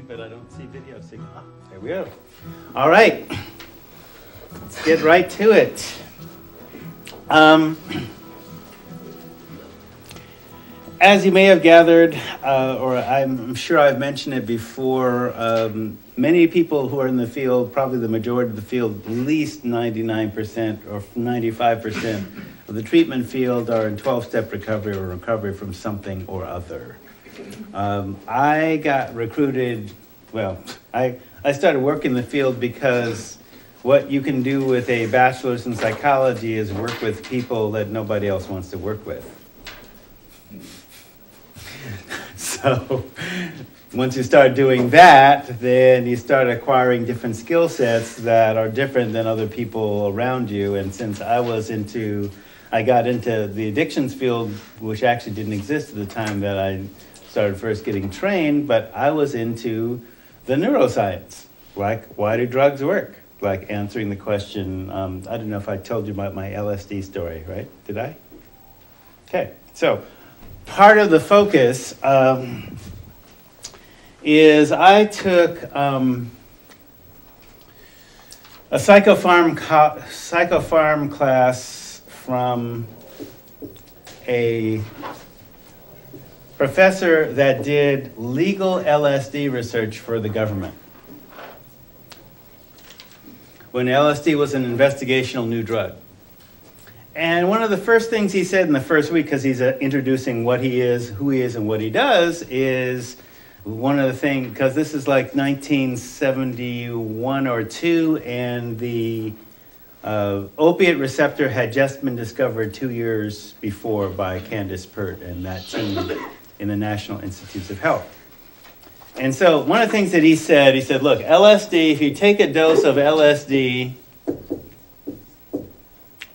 but I don't see video signal. Ah, there we go. All right, let's get right to it. As you may have gathered, or I'm sure I've mentioned it before, many people who are in the field, probably the majority of the field, at least 99% or 95% of the treatment field are in 12-step recovery or recovery from something or other. I got recruited, well, I started working in the field because what you can do with a bachelor's in psychology is work with people that nobody else wants to work with. So once you start doing that, then you start acquiring different skill sets that are different than other people around you. And since I got into the addictions field, which actually didn't exist at the time that I started first getting trained, but I was into the neuroscience, like why do drugs work? Like answering the question, I don't know if I told you about my LSD story, right? Did I? Okay, so part of the focus is I took a psychopharm class from a professor that did legal LSD research for the government, when LSD was an investigational new drug. And one of the first things he said in the first week, because he's introducing what he is, who he is, and what he does, is one of the things, because this is like 1971 or 2, and the opiate receptor had just been discovered 2 years before by Candace Pert and that team in the National Institutes of Health. And so one of the things that he said, look, LSD, if you take a dose of LSD,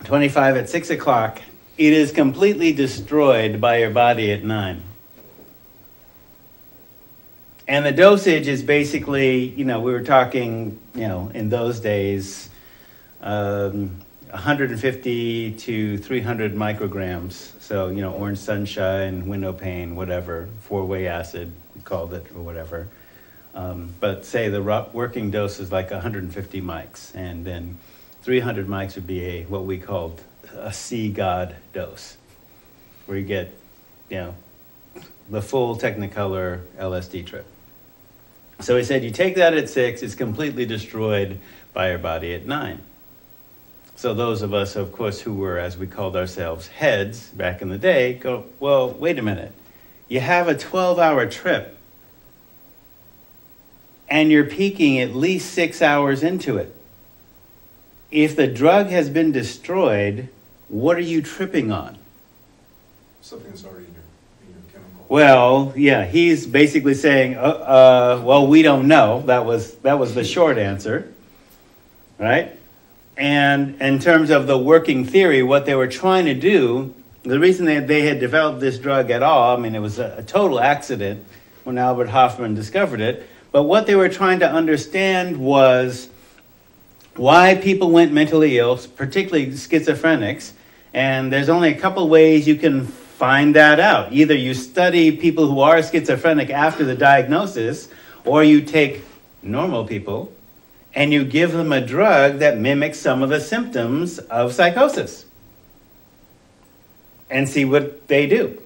25 at 6 o'clock, it is completely destroyed by your body at 9. And the dosage is basically, we were talking, in those days, 150 to 300 micrograms. So, orange sunshine, window pane, whatever, 4-way acid, we called it, or whatever. But say the working dose is like 150 mics, and then 300 mics would be what we called a C-God dose, where you get, the full Technicolor LSD trip. So he said, you take that at 6, it's completely destroyed by your body at 9. So those of us, of course, who were, as we called ourselves, heads back in the day, go, well, wait a minute. You have a 12-hour trip, and you're peaking at least 6 hours into it. If the drug has been destroyed, what are you tripping on? Something that's already in your chemical. Well, yeah, he's basically saying, well, we don't know. That was the short answer, right? And in terms of the working theory, what they were trying to do, the reason they had developed this drug at all, it was a total accident when Albert Hofmann discovered it, but what they were trying to understand was why people went mentally ill, particularly schizophrenics, and there's only a couple ways you can find that out. Either you study people who are schizophrenic after the diagnosis, or you take normal people and you give them a drug that mimics some of the symptoms of psychosis and see what they do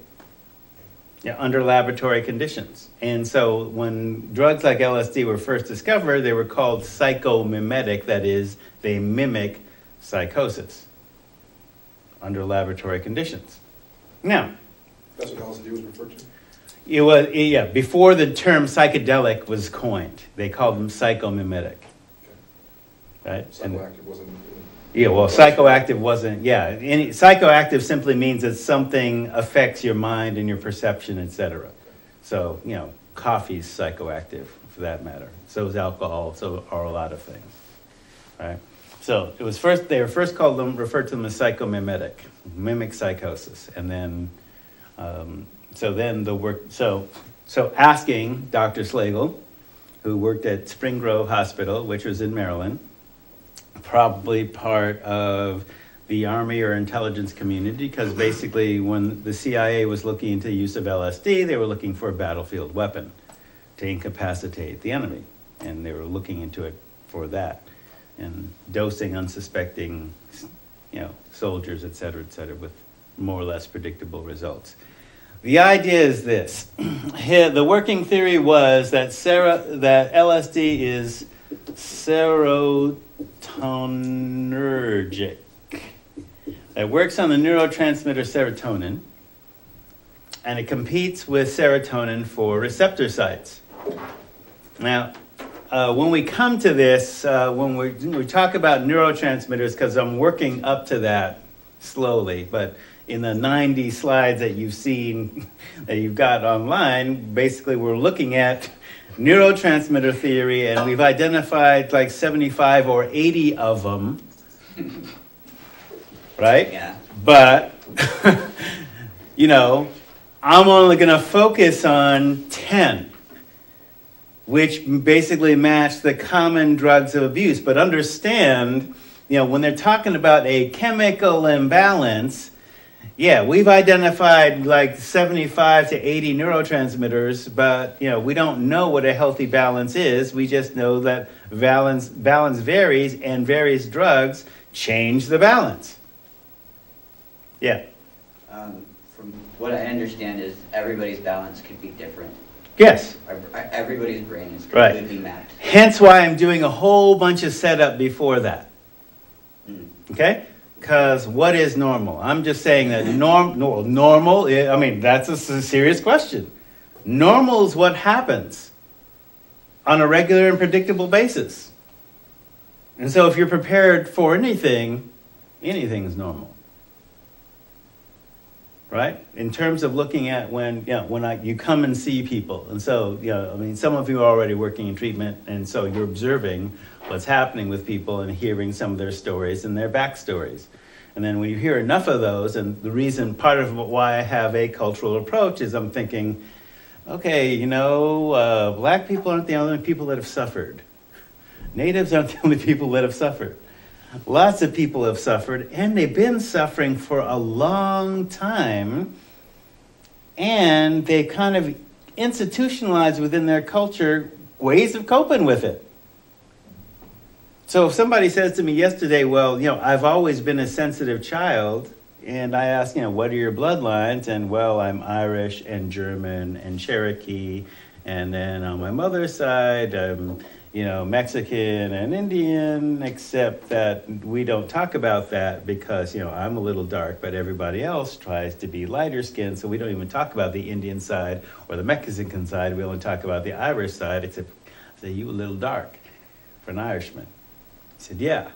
under laboratory conditions. And so when drugs like LSD were first discovered, they were called psychomimetic, that is, they mimic psychosis under laboratory conditions. Now, that's what LSD was referred to? It was, yeah, before the term psychedelic was coined, they called them psychomimetic. Right? Psychoactive wasn't... Yeah, well, psychoactive wasn't, yeah. Psychoactive simply means that something affects your mind and your perception, etc. So, coffee's psychoactive, for that matter. So is alcohol, so are a lot of things. Right? So they were first referred to them as psychomimetic, mimic psychosis. And then, so asking Dr. Slagle, who worked at Spring Grove Hospital, which was in Maryland, probably part of the Army or intelligence community, because basically when the CIA was looking into use of LSD, they were looking for a battlefield weapon. to incapacitate the enemy. And they were looking into it for that, and dosing unsuspecting, soldiers, et cetera, with more or less predictable results. The idea is this. The working theory was that LSD is serotonergic. It works on the neurotransmitter serotonin, and it competes with serotonin for receptor sites. Now, when we come to this, when we talk about neurotransmitters, because I'm working up to that slowly, but in the 90 slides that you've seen, that you've got online, basically we're looking at neurotransmitter theory, and we've identified like 75 or 80 of them, right? Yeah. But, I'm only going to focus on 10, which basically match the common drugs of abuse. But understand, when they're talking about a chemical imbalance, yeah, we've identified like 75 to 80 neurotransmitters, but we don't know what a healthy balance is. We just know that balance varies, and various drugs change the balance. Yeah. From what I understand is everybody's balance could be different. Yes. Everybody's brain is Right. completely mapped. Hence why I'm doing a whole bunch of setup before that. Okay? Because what is normal? I'm just saying that normal, that's a serious question. Normal is what happens on a regular and predictable basis. And so if you're prepared for anything is normal. Right? In terms of looking at when you come and see people. And so, some of you are already working in treatment, and so you're observing what's happening with people and hearing some of their stories and their backstories. And then when you hear enough of those, and the reason, part of why I have a cultural approach is I'm thinking, okay, black people aren't the only people that have suffered. Natives aren't the only people that have suffered. Lots of people have suffered, and they've been suffering for a long time, and they kind of institutionalized within their culture ways of coping with it. So if somebody says to me yesterday, well, I've always been a sensitive child, and I ask, what are your bloodlines? And, well, I'm Irish and German and Cherokee, and then on my mother's side, I'm Mexican and Indian, except that we don't talk about that because, I'm a little dark, but everybody else tries to be lighter skinned, so we don't even talk about the Indian side or the Mexican side. We only talk about the Irish side, except I say, you a little dark for an Irishman. I said, yeah.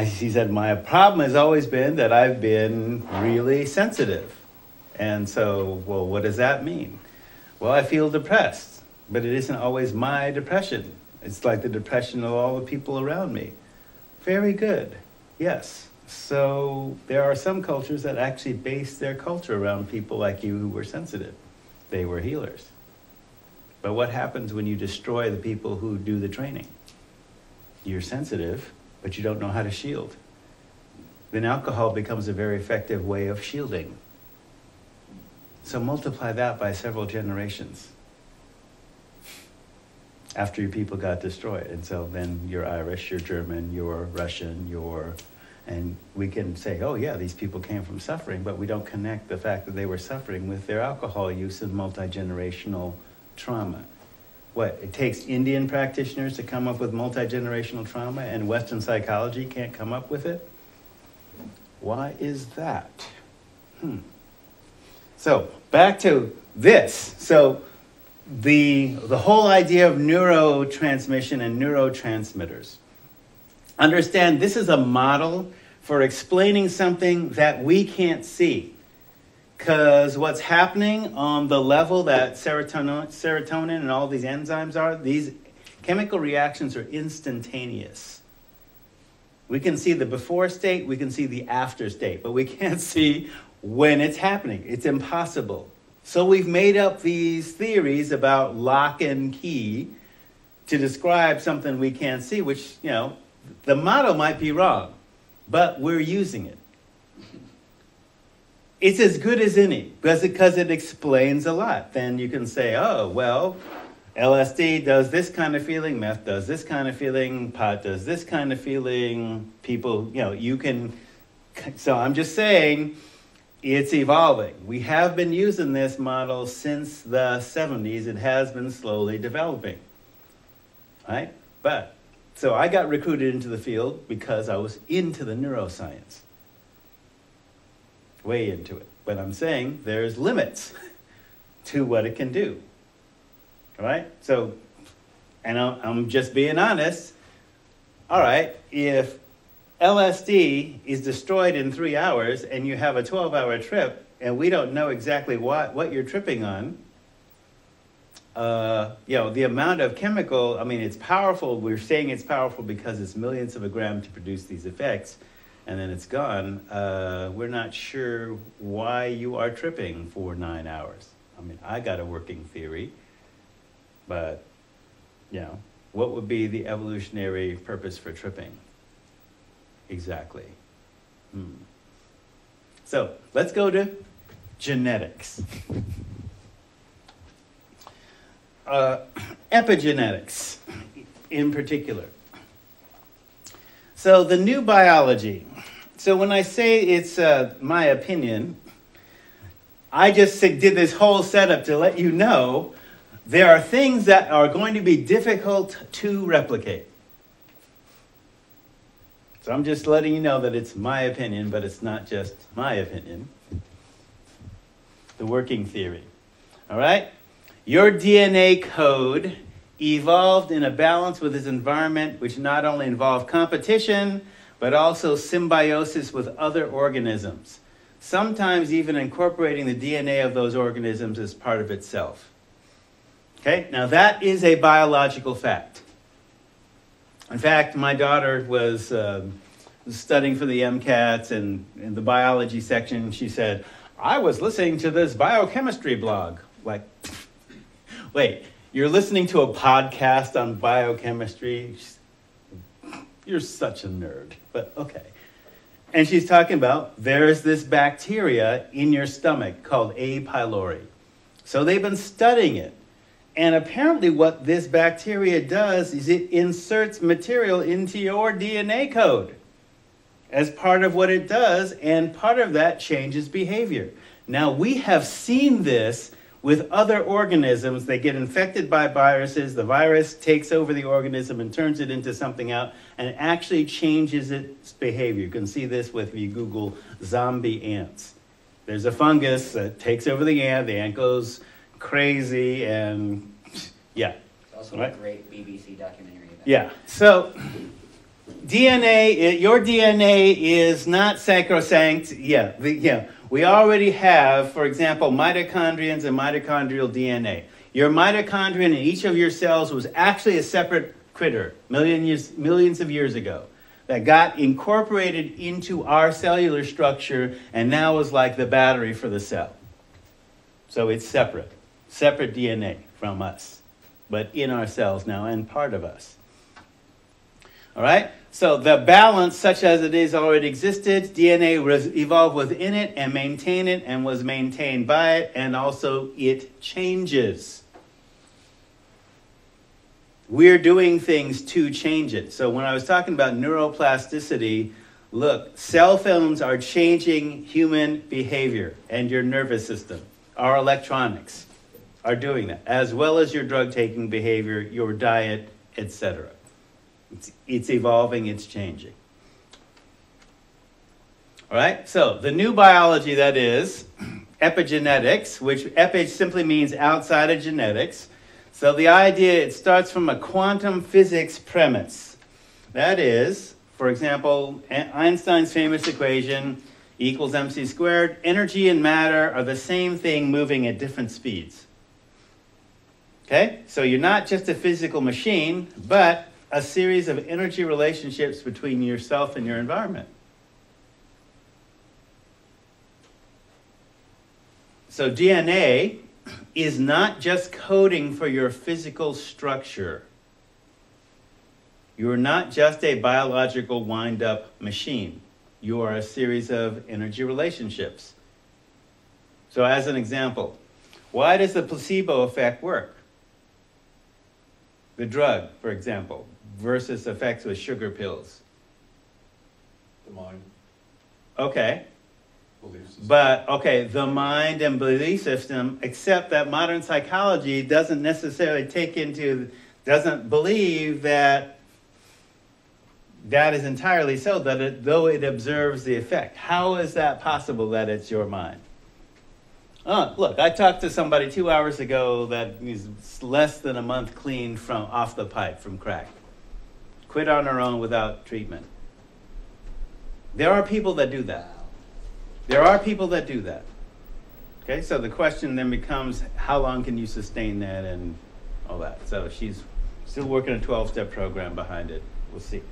He said, my problem has always been that I've been really sensitive. And so, well, what does that mean? Well, I feel depressed, but it isn't always my depression. It's like the depression of all the people around me. Very good. Yes. So there are some cultures that actually base their culture around people like you who were sensitive. They were healers. But what happens when you destroy the people who do the training? You're sensitive, but you don't know how to shield. Then alcohol becomes a very effective way of shielding. So multiply that by several generations after your people got destroyed. And so then you're Irish, you're German, you're Russian, and we can say, oh yeah, these people came from suffering, but we don't connect the fact that they were suffering with their alcohol use and multi-generational trauma. What, it takes Indian practitioners to come up with multi-generational trauma, and Western psychology can't come up with it? Why is that? So back to this. So the whole idea of neurotransmission and neurotransmitters. Understand this is a model for explaining something that we can't see. Because what's happening on the level that serotonin and all these enzymes are, these chemical reactions are instantaneous. We can see the before state, we can see the after state, but we can't see when it's happening. It's impossible. So we've made up these theories about lock and key to describe something we can't see, which, the model might be wrong, but we're using it. it's as good as any because it explains a lot. Then you can say, oh, well, LSD does this kind of feeling, meth does this kind of feeling, pot does this kind of feeling. People, you can. So I'm just saying it's evolving. We have been using this model since the 70s. It has been slowly developing, right? So I got recruited into the field because I was into the neuroscience. Way into it. But I'm saying there's limits to what it can do. All right? So, and I'm just being honest. All right, if LSD is destroyed in 3 hours and you have a 12-hour trip and we don't know exactly what you're tripping on, the amount of chemical, I mean, it's powerful. We're saying it's powerful because it's millions of a gram to produce these effects, and then it's gone. We're not sure why you are tripping for 9 hours. I mean, I got a working theory, but, what would be the evolutionary purpose for tripping? Exactly. So, let's go to genetics. Epigenetics, in particular. So the new biology. So when I say it's my opinion, I just did this whole setup to let you know there are things that are going to be difficult to replicate. So I'm just letting you know that it's my opinion, but it's not just my opinion. The working theory. All right? Your DNA code evolved in a balance with its environment, which not only involved competition, but also symbiosis with other organisms, sometimes even incorporating the DNA of those organisms as part of itself. Okay, now that is a biological fact. In fact, my daughter was studying for the MCATs, and in the biology section, she said, I was listening to this biochemistry blog. Like, wait, you're listening to a podcast on biochemistry? You're such a nerd, but okay. And she's talking about there's this bacteria in your stomach called A. pylori. So they've been studying it. And apparently what this bacteria does is it inserts material into your DNA code as part of what it does, and part of that changes behavior. Now, we have seen this with other organisms. They get infected by viruses. The virus takes over the organism and turns it into something else, and it actually changes its behavior. You can see this if you Google zombie ants. There's a fungus that takes over the ant goes crazy, and yeah. It's also a great BBC documentary about it. Yeah, so DNA, your DNA is not sacrosanct. We already have, for example, mitochondrions and mitochondrial DNA. Your mitochondrion in each of your cells was actually a separate critter millions of years ago that got incorporated into our cellular structure and now is like the battery for the cell. So it's separate DNA from us, but in our cells now and part of us. All right? So the balance, such as it is, already existed. DNA evolved within it and maintained it and was maintained by it, and also it changes. We're doing things to change it. So when I was talking about neuroplasticity, look, cell phones are changing human behavior, and your nervous system, our electronics are doing that, as well as your drug-taking behavior, your diet, etc. It's evolving, it's changing. All right, so the new biology, that is epigenetics, which epi simply means outside of genetics. So the idea, it starts from a quantum physics premise. That is, for example, Einstein's famous equation, E equals mc squared. Energy and matter are the same thing moving at different speeds. Okay, so you're not just a physical machine, but a series of energy relationships between yourself and your environment. So DNA is not just coding for your physical structure. You are not just a biological wind-up machine. You are a series of energy relationships. So as an example, why does the placebo effect work? The drug, for example, versus effects with sugar pills. The mind, Okay, belief system. but okay, the mind and belief system, except that modern psychology doesn't necessarily doesn't believe that that is entirely so, though it observes the effect. How is that possible that it's your mind? Oh, look, I talked to somebody 2 hours ago that is less than a month clean from off the pipe from crack. Quit on her own without treatment. There are people that do that. There are people that do that. Okay, so the question then becomes, how long can you sustain that and all that? So she's still working a 12-step program behind it. We'll see.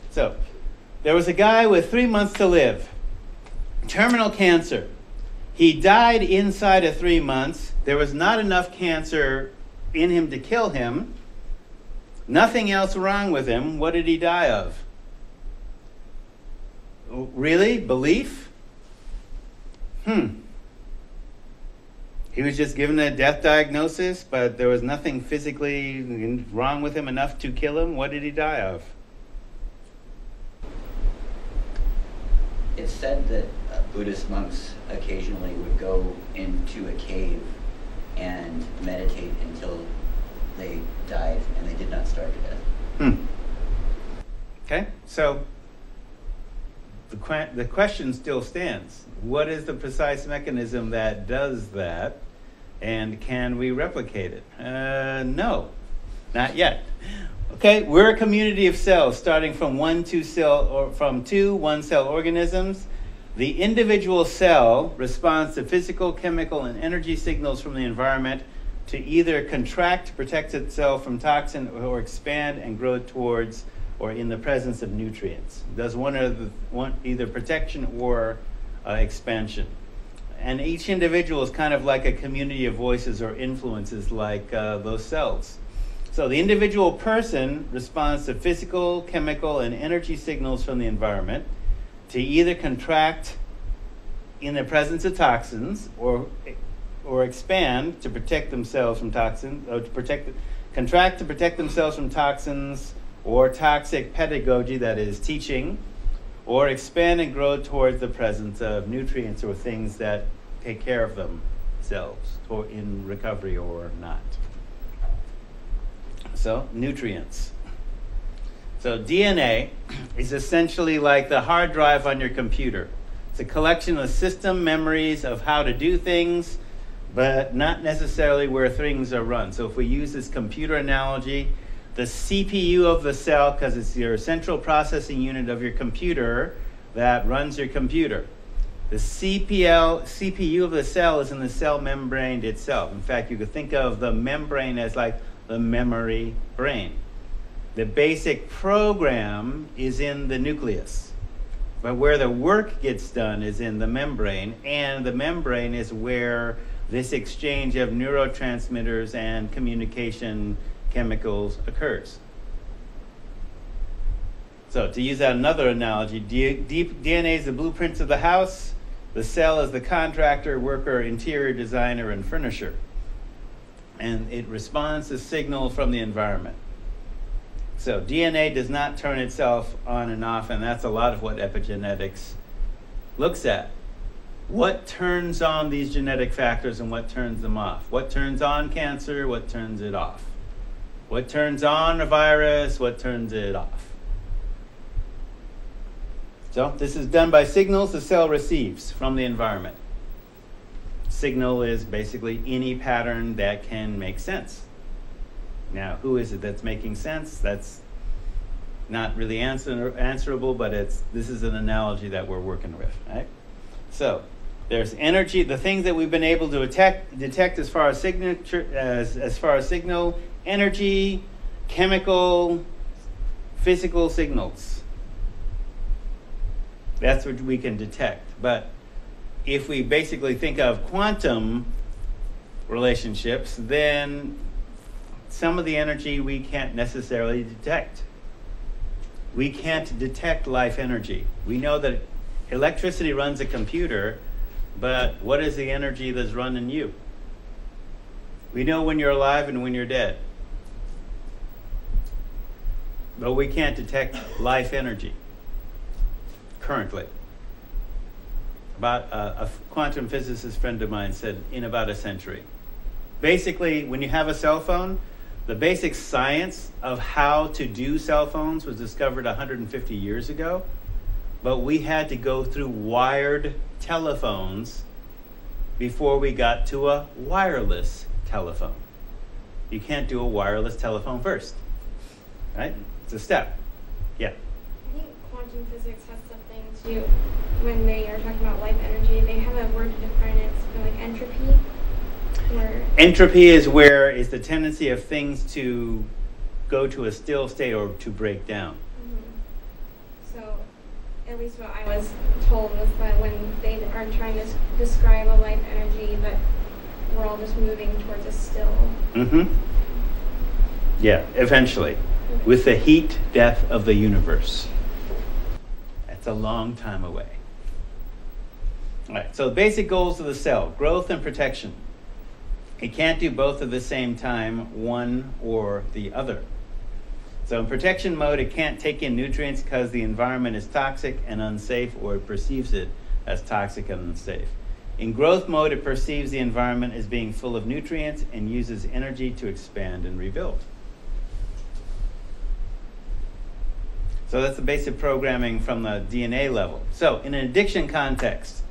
So there was a guy with 3 months to live, terminal cancer. He died inside of 3 months. There was not enough cancer in him to kill him. Nothing else wrong with him. What did he die of? Really? Belief? He was just given a death diagnosis, but there was nothing physically wrong with him enough to kill him. What did he die of? It's said that Buddhist monks occasionally would go into a cave and meditate until they died and they did not starve to death. Okay, so the question still stands. What is the precise mechanism that does that, and can we replicate it? No, not yet. Okay, we're a community of cells starting from two one-cell organisms. The individual cell responds to physical, chemical, and energy signals from the environment to either contract to protect itself from toxin or expand and grow towards or in the presence of nutrients. It does either protection or expansion. And each individual is kind of like a community of voices or influences like those cells. So the individual person responds to physical, chemical, and energy signals from the environment to either contract in the presence of toxins or expand to protect themselves from toxins, or contract to protect themselves from toxins or toxic pedagogy, that is teaching, or expand and grow towards the presence of nutrients or things that take care of themselves or in recovery or not. So, nutrients. So DNA is essentially like the hard drive on your computer. It's a collection of system memories of how to do things, but not necessarily where things are run. So if we use this computer analogy, the CPU of the cell, because it's your central processing unit of your computer that runs your computer. The CPU of the cell is in the cell membrane itself. In fact, you could think of the membrane as like the memory brain. The basic program is in the nucleus, but where the work gets done is in the membrane, and the membrane is where this exchange of neurotransmitters and communication chemicals occurs. So to use another analogy, DNA is the blueprints of the house, the cell is the contractor, worker, interior designer, and furnisher. And it responds to signals from the environment. So DNA does not turn itself on and off, and that's a lot of what epigenetics looks at. What turns on these genetic factors and what turns them off? What turns on cancer, what turns it off? What turns on a virus, what turns it off? So this is done by signals the cell receives from the environment. Signal is basically any pattern that can make sense. Now, who is it that's making sense? That's not really answerable, but this is an analogy that we're working with, right? So there's energy, the things that we've been able to detect as far as signal, energy, chemical, physical signals. That's what we can detect. But if we basically think of quantum relationships, then some of the energy we can't necessarily detect. We can't detect life energy. We know that electricity runs a computer, but what is the energy that's running you? We know when you're alive and when you're dead. But we can't detect life energy currently. About a quantum physicist friend of mine said in about a century. Basically, when you have a cell phone, the basic science of how to do cell phones was discovered 150 years ago, but we had to go through wired telephones before we got to a wireless telephone. You can't do a wireless telephone first, right? It's a step. Yeah. I think quantum physics has something to do when they are talking about life energy. They have a word to define it. It's something like entropy. Or entropy is the tendency of things to go to a still state or to break down. Mm-hmm. So, at least what I was told was that when they are trying to describe a life energy, that we're all just moving towards a still. Mm-hmm. Yeah, eventually. With the heat death of the universe. That's a long time away. All right, so basic goals of the cell, growth and protection. It can't do both at the same time, one or the other. So in protection mode, it can't take in nutrients because the environment is toxic and unsafe, or it perceives it as toxic and unsafe. In growth mode, it perceives the environment as being full of nutrients and uses energy to expand and rebuild. So that's the basic programming from the DNA level. So in an addiction context,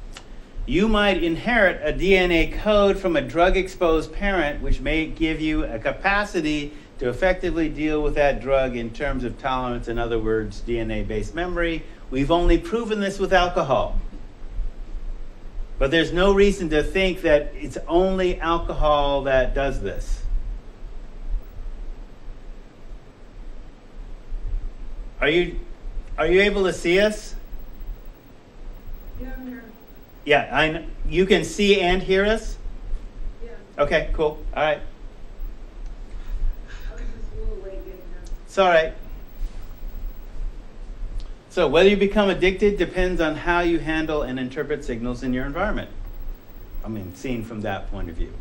you might inherit a DNA code from a drug-exposed parent, which may give you a capacity to effectively deal with that drug in terms of tolerance, in other words, DNA-based memory. We've only proven this with alcohol. But there's no reason to think that it's only alcohol that does this. Are you able to see us? Yeah, I'm here. Yeah, you can see and hear us? Yeah, Okay, cool. All right. I was just a little late getting here. It's all right. So whether you become addicted depends on how you handle and interpret signals in your environment. I mean, seen from that point of view.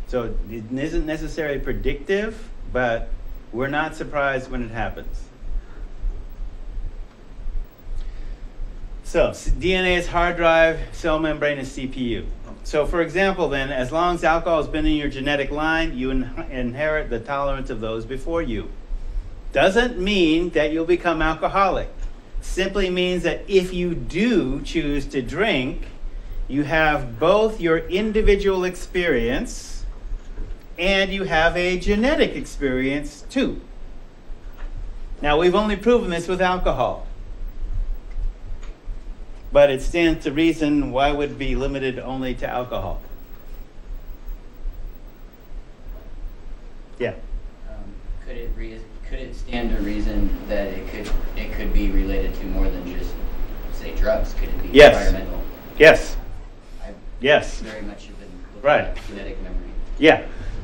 So it isn't necessarily predictive, but we're not surprised when it happens. So DNA is hard drive, cell membrane is CPU. So for example then, as long as alcohol has been in your genetic line, you inherit the tolerance of those before you. Doesn't mean that you'll become alcoholic. Simply means that if you do choose to drink, you have both your individual experience and you have a genetic experience too. Now we've only proven this with alcohol. But it stands to reason, why would it be limited only to alcohol? Yeah. Could it stand to reason that it could be related to more than just, say, drugs? Could it be Yes. environmental? Yes. I Yes. very much have been looking Right. at genetic memory. Yeah.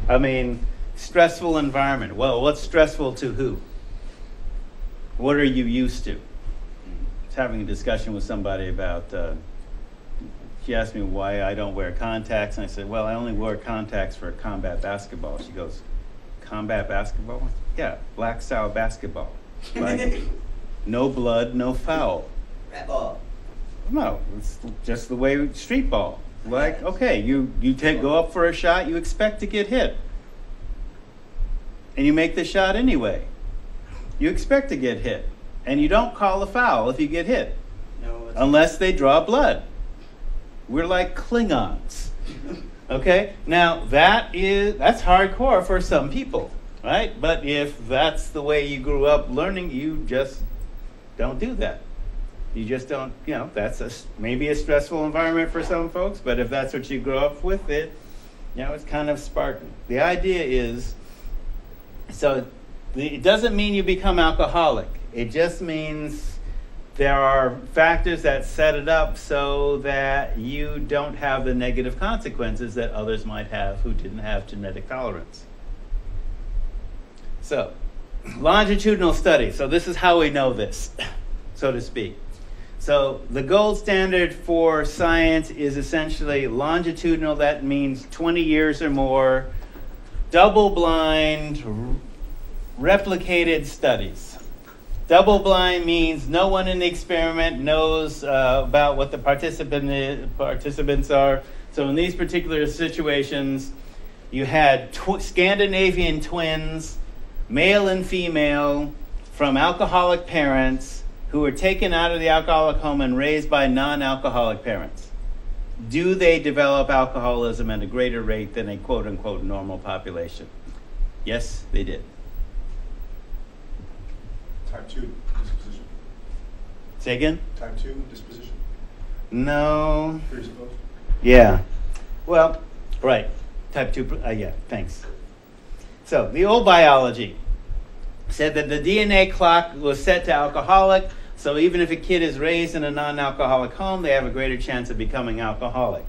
I mean, stressful environment. Well, what's stressful to who? What are you used to? I was having a discussion with somebody about, she asked me why I don't wear contacts, and I said, well, I only wear contacts for combat basketball. She goes, combat basketball? Yeah, black style basketball. Like, no blood, no foul. Rat ball. No, it's just the way street ball. Like, okay, you go up for a shot, you expect to get hit. And you make the shot anyway. You expect to get hit. And you don't call a foul if you get hit. No. Unless they draw blood. We're like Klingons. Okay? Now, that's hardcore for some people, right? But if that's the way you grew up learning, you just don't do that. You just don't, that's maybe a stressful environment for some folks, but if that's what you grew up with, it's kind of Spartan. The idea is, it doesn't mean you become alcoholic. It just means there are factors that set it up so that you don't have the negative consequences that others might have who didn't have genetic tolerance. So, longitudinal study. So this is how we know this, so to speak. So the gold standard for science is essentially longitudinal. That means 20 years or more, double-blind, replicated studies. Double-blind means no one in the experiment knows about what the participants are. So in these particular situations, you had Scandinavian twins, male and female, from alcoholic parents who were taken out of the alcoholic home and raised by non-alcoholic parents. Do they develop alcoholism at a greater rate than a quote-unquote normal population? Yes, they did. Type 2 disposition. Say again? Type 2 disposition. No. Presupposed. Yeah. Well, right. Type 2, yeah, thanks. So, the old biology said that the DNA clock was set to alcoholic, so even if a kid is raised in a non-alcoholic home, they have a greater chance of becoming alcoholic.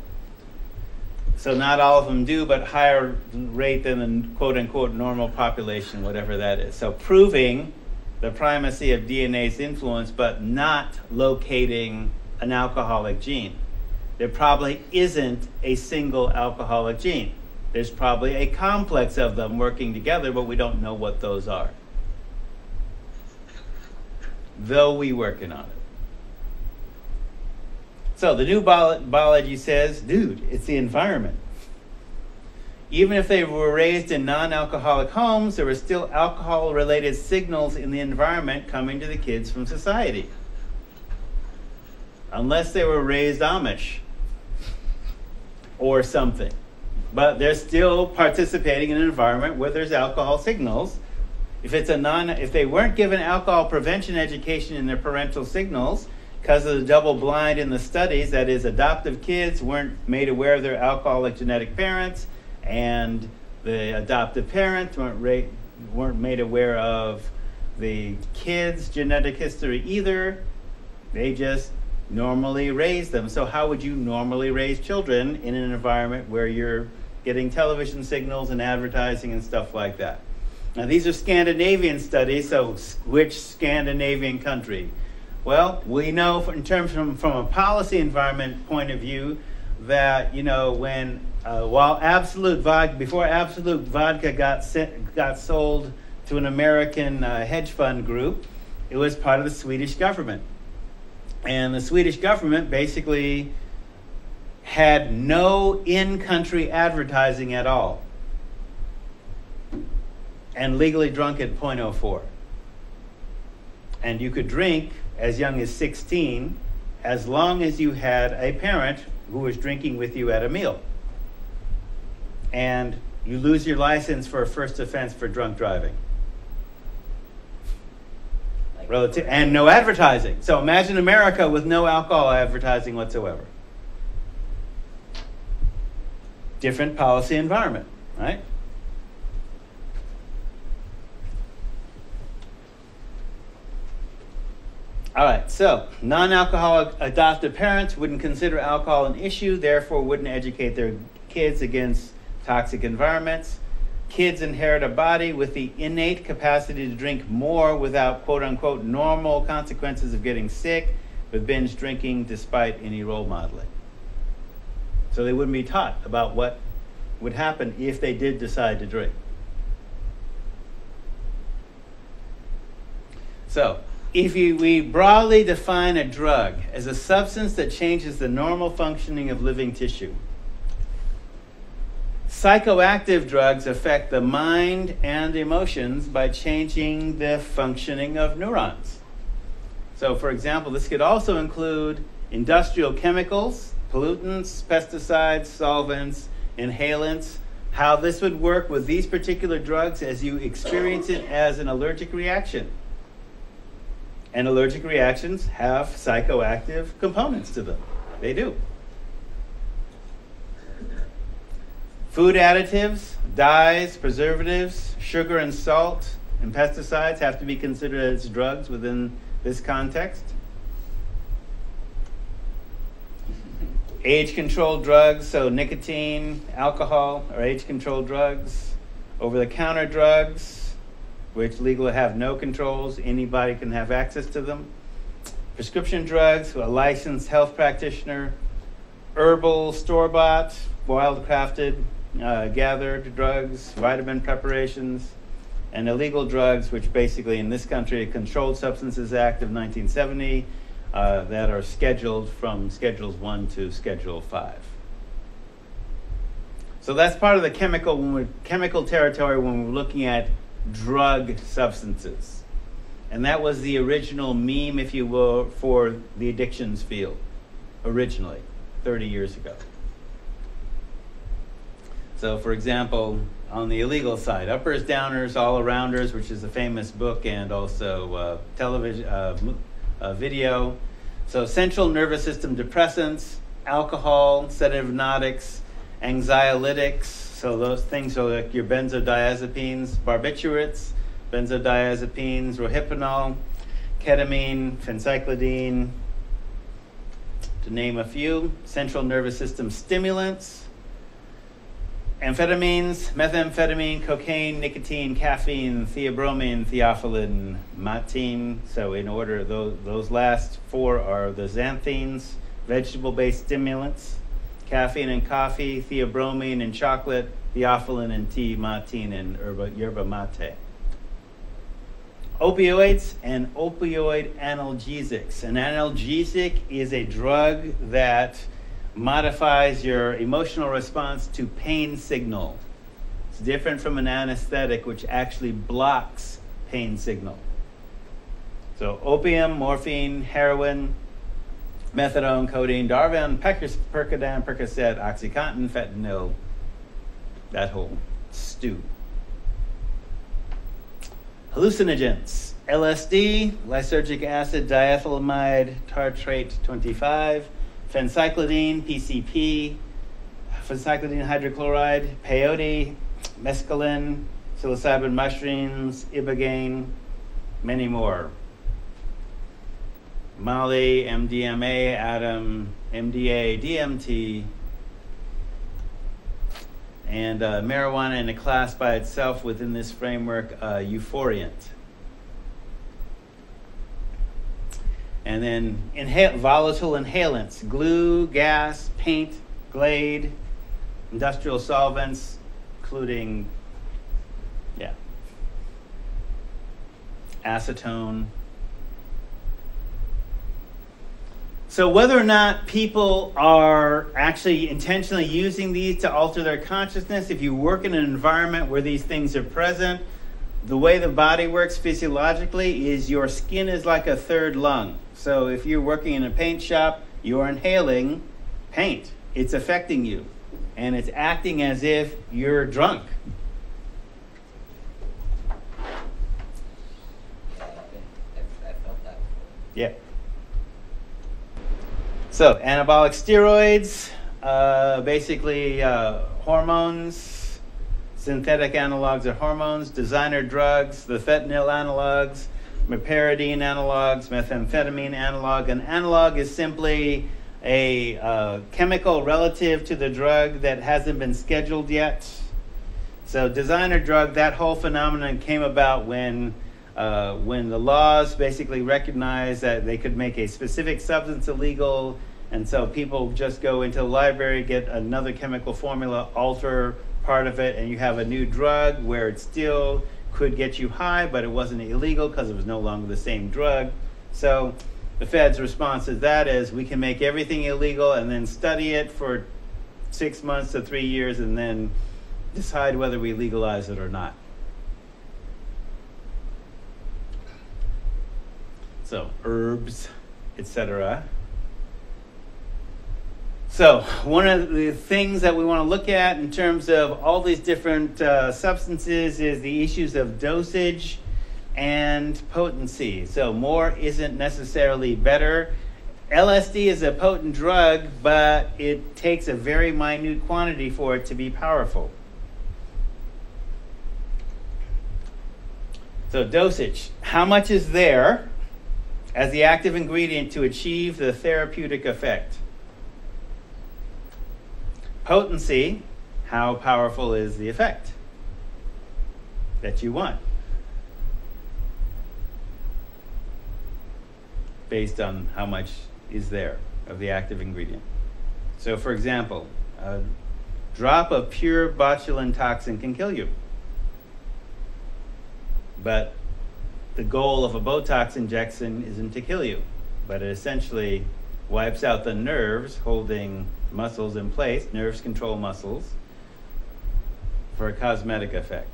So not all of them do, but higher rate than the quote-unquote normal population, whatever that is. So proving the primacy of DNA's influence, but not locating an alcoholic gene. There probably isn't a single alcoholic gene. There's probably a complex of them working together, but we don't know what those are. Though we're working on it. So the new biology says, dude, it's the environment. Even if they were raised in non-alcoholic homes, there were still alcohol-related signals in the environment coming to the kids from society. Unless they were raised Amish or something. But they're still participating in an environment where there's alcohol signals. If they weren't given alcohol prevention education in their parental signals, because of the double blind in the studies, that is, adoptive kids weren't made aware of their alcoholic genetic parents, and the adoptive parents weren't made aware of the kids' genetic history either. They just normally raised them. So how would you normally raise children in an environment where you're getting television signals and advertising and stuff like that? Now, these are Scandinavian studies, so which Scandinavian country? Well, we know from a policy environment point of view that, when before Absolute Vodka got sold to an American hedge fund group, it was part of the Swedish government. And the Swedish government basically had no in-country advertising at all. And legally drunk at 0.04. And you could drink as young as 16 as long as you had a parent who was drinking with you at a meal. And you lose your license for a first offense for drunk driving. And no advertising. So imagine America with no alcohol advertising whatsoever. Different policy environment, right? All right, so non-alcoholic adoptive parents wouldn't consider alcohol an issue, therefore wouldn't educate their kids against toxic environments. Kids inherit a body with the innate capacity to drink more without quote-unquote normal consequences of getting sick with binge drinking despite any role modeling. So they wouldn't be taught about what would happen if they did decide to drink. So, if we broadly define a drug as a substance that changes the normal functioning of living tissue, psychoactive drugs affect the mind and emotions by changing the functioning of neurons. So, for example, this could also include industrial chemicals, pollutants, pesticides, solvents, inhalants. How this would work with these particular drugs as you experience it as an allergic reaction. And allergic reactions have psychoactive components to them. They do. Food additives, dyes, preservatives, sugar and salt, and pesticides have to be considered as drugs within this context. Age-controlled drugs, so nicotine, alcohol are age-controlled drugs. Over-the-counter drugs, which legally have no controls, anybody can have access to them. prescription drugs, a licensed health practitioner, herbal store-bought, wild-crafted, gathered drugs, vitamin preparations, and illegal drugs, which basically in this country, Controlled Substances Act of 1970, that are scheduled from Schedules 1 to Schedule 5. So that's part of the chemical territory when we're looking at drug substances. And that was the original meme, if you will, for the addictions field, originally, 30 years ago. So for example, on the illegal side, uppers, downers, all-arounders, which is a famous book and also television, video. So central nervous system depressants, alcohol, sedative hypnotics, anxiolytics. So those things are like your benzodiazepines, barbiturates, benzodiazepines, rohypnol, ketamine, phencyclidine, to name a few. Central nervous system stimulants, amphetamines, methamphetamine, cocaine, nicotine, caffeine, theobromine, theophylline, matine. So in order, those last four are the xanthines, vegetable-based stimulants, caffeine in coffee, theobromine in chocolate, theophylline in tea, matine in yerba mate. Opioids and opioid analgesics. An analgesic is a drug that modifies your emotional response to pain signal. It's different from an anesthetic, which actually blocks pain signal. So opium, morphine, heroin, methadone, codeine, Darvon, Percodan, Percocet, OxyContin, fentanyl, that whole stew. Hallucinogens, LSD, lysergic acid, diethylamide, tartrate 25, phencyclidine, PCP, phencyclidine hydrochloride, peyote, mescaline, psilocybin mushrooms, ibogaine, many more. Molly, MDMA, Adam, MDA, DMT, and marijuana in a class by itself within this framework, euphoriant. And then volatile inhalants, glue, gas, paint, Glade, industrial solvents, including, acetone. So whether or not people are actually intentionally using these to alter their consciousness, if you work in an environment where these things are present, the way the body works physiologically is your skin is like a third lung. So if you're working in a paint shop, you're inhaling paint. It's affecting you. And it's acting as if you're drunk. Yeah, I've felt that before. Yeah. So anabolic steroids, basically hormones, synthetic analogs of hormones, designer drugs, the fentanyl analogs, meperidine analogs, methamphetamine analog. An analog is simply a chemical relative to the drug that hasn't been scheduled yet. So designer drug, that whole phenomenon came about when the laws basically recognized that they could make a specific substance illegal, and so people just go into the library, get another chemical formula, alter part of it, and you have a new drug where it still could get you high, but it wasn't illegal because it was no longer the same drug. So the Fed's response to that is we can make everything illegal and then study it for 6 months to 3 years and then decide whether we legalize it or not. So herbs, etc. So one of the things that we want to look at in terms of all these different substances is the issues of dosage and potency. So more isn't necessarily better. LSD is a potent drug, but it takes a very minute quantity for it to be powerful. So dosage, how much is there as the active ingredient to achieve the therapeutic effect? Potency, how powerful is the effect that you want? based on how much is there of the active ingredient. So for example, a drop of pure botulinum toxin can kill you. But the goal of a Botox injection isn't to kill you, but it essentially wipes out the nerves holding muscles in place. Nerves control muscles for a cosmetic effect.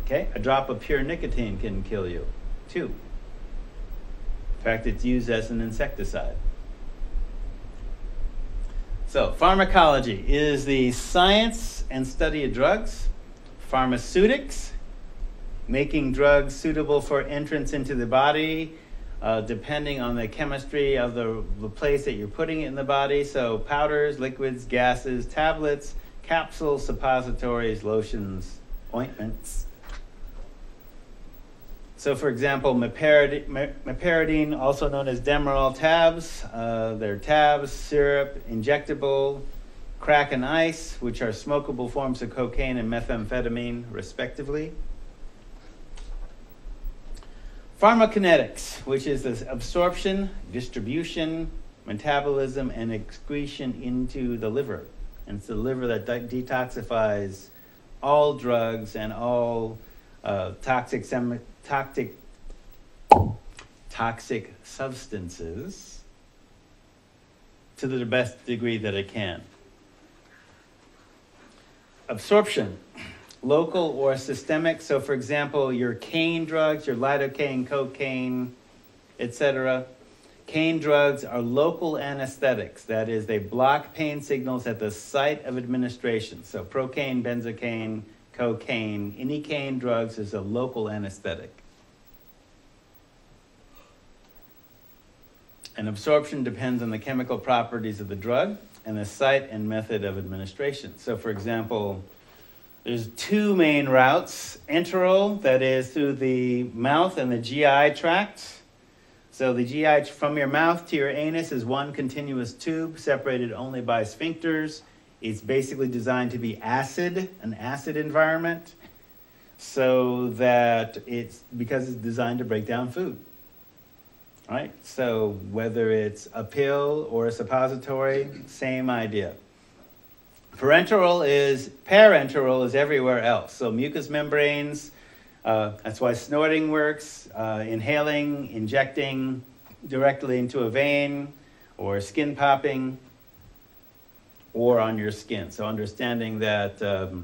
Okay, a drop of pure nicotine can kill you too. In fact, it's used as an insecticide. So, pharmacology is the science and study of drugs. Pharmaceutics, making drugs suitable for entrance into the body, depending on the chemistry of the place that you're putting it in the body. So, powders, liquids, gases, tablets, capsules, suppositories, lotions, ointments. So, for example, meperidine, also known as Demerol tabs, they're tabs, syrup, injectable, crack and ice, which are smokable forms of cocaine and methamphetamine, respectively. Pharmacokinetics, which is the absorption, distribution, metabolism, and excretion into the liver. And it's the liver that detoxifies all drugs and all toxic substances to the best degree that it can. Absorption, local or systemic. So for example, your cane drugs, your lidocaine, cocaine, etc. Cane drugs are local anesthetics. That is, they block pain signals at the site of administration. So procaine, benzocaine, cocaine, any cane drugs is a local anesthetic. And absorption depends on the chemical properties of the drug and the site and method of administration. So for example, there's two main routes. Enteral, that is through the mouth and the GI tract. So the GI from your mouth to your anus is one continuous tube separated only by sphincters. It's basically designed to be acid, an acid environment, so that because it's designed to break down food. All right? So whether it's a pill or a suppository, same idea. Parenteral is everywhere else. So mucous membranes, that's why snorting works, inhaling, injecting directly into a vein, or skin popping, or on your skin. So understanding that the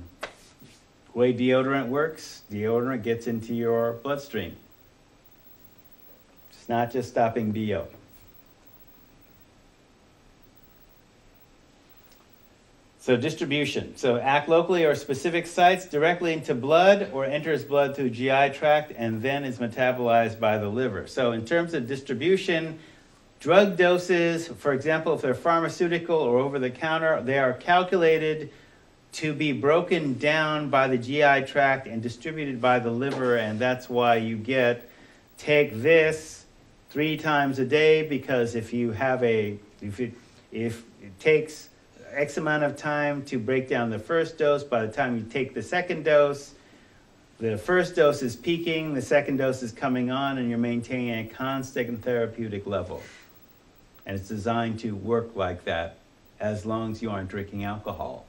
way deodorant works, deodorant gets into your bloodstream. It's not just stopping BO. So distribution. So act locally or specific sites directly into blood or enters blood through GI tract and then is metabolized by the liver. So in terms of distribution, drug doses, for example, if they're pharmaceutical or over-the-counter, they are calculated to be broken down by the GI tract and distributed by the liver, and that's why you take this 3 times a day, because if it takes X amount of time to break down the first dose, by the time you take the second dose, the first dose is peaking, the second dose is coming on, and you're maintaining a constant therapeutic level. And it's designed to work like that as long as you aren't drinking alcohol.